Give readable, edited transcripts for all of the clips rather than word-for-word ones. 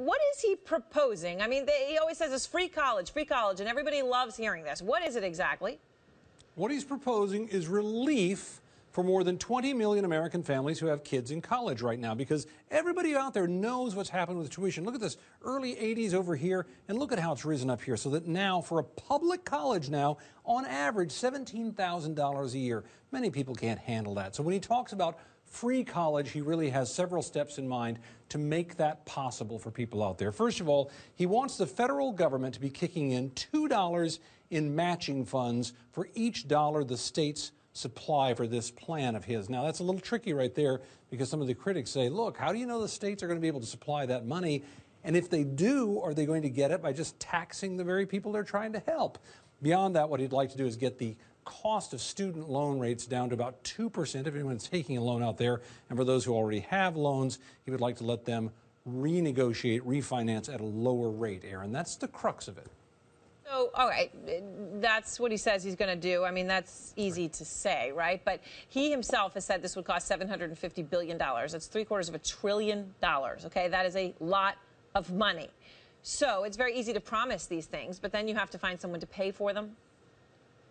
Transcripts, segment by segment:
what is he proposing? I mean, he always says it's free college, and everybody loves hearing this. What is it exactly? What he's proposing is relief for more than 20 million American families who have kids in college right now, because everybody out there knows what's happened with tuition. Look at this early 80s over here, and look at how it's risen up here, so that now for a public college now, on average, $17,000 a year. Many people can't handle that. So when he talks about free college, he really has several steps in mind to make that possible for people out there. First of all, he wants the federal government to be kicking in $2 in matching funds for each dollar the states supply for this plan of his. Now, that's a little tricky right there, because some of the critics say, look, how do you know the states are going to be able to supply that money? And if they do, are they going to get it by just taxing the very people they're trying to help? Beyond that, what he'd like to do is get the cost of student loan rates down to about 2% if anyone's taking a loan out there. And for those who already have loans, he would like to let them renegotiate, refinance at a lower rate, Aaron. That's the crux of it. So, all right, that's what he says he's going to do. I mean, that's easy to say, right? But he himself has said this would cost $750 billion. That's $750 billion, okay? That is a lot of money. So it's very easy to promise these things, but then you have to find someone to pay for them.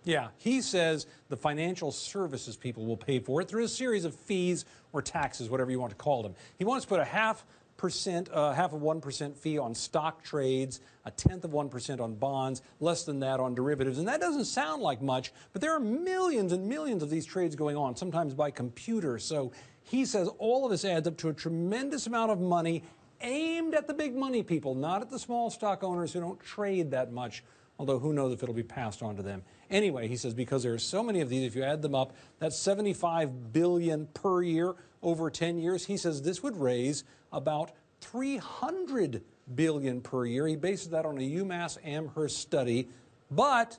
Yeah, he says the financial services people will pay for it through a series of fees or taxes, whatever you want to call them. He wants to put a half of 1% fee on stock trades, a tenth of 1% on bonds, less than that on derivatives. And that doesn't sound like much, but there are millions and millions of these trades going on, sometimes by computer. So he says all of this adds up to a tremendous amount of money aimed at the big money people, not at the small stock owners who don't trade that much, although who knows if it'll be passed on to them. Anyway, he says because there are so many of these, if you add them up, that's $75 billion per year over 10 years. He says this would raise about $300 billion per year. He bases that on a UMass Amherst study. But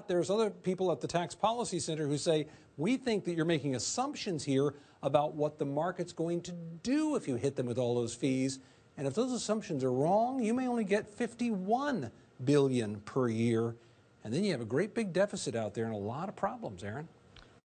there's other people at the Tax Policy Center who say, we think that you're making assumptions here about what the market's going to do if you hit them with all those fees. And if those assumptions are wrong, you may only get $51 billion per year. And then you have a great big deficit out there and a lot of problems, Aaron.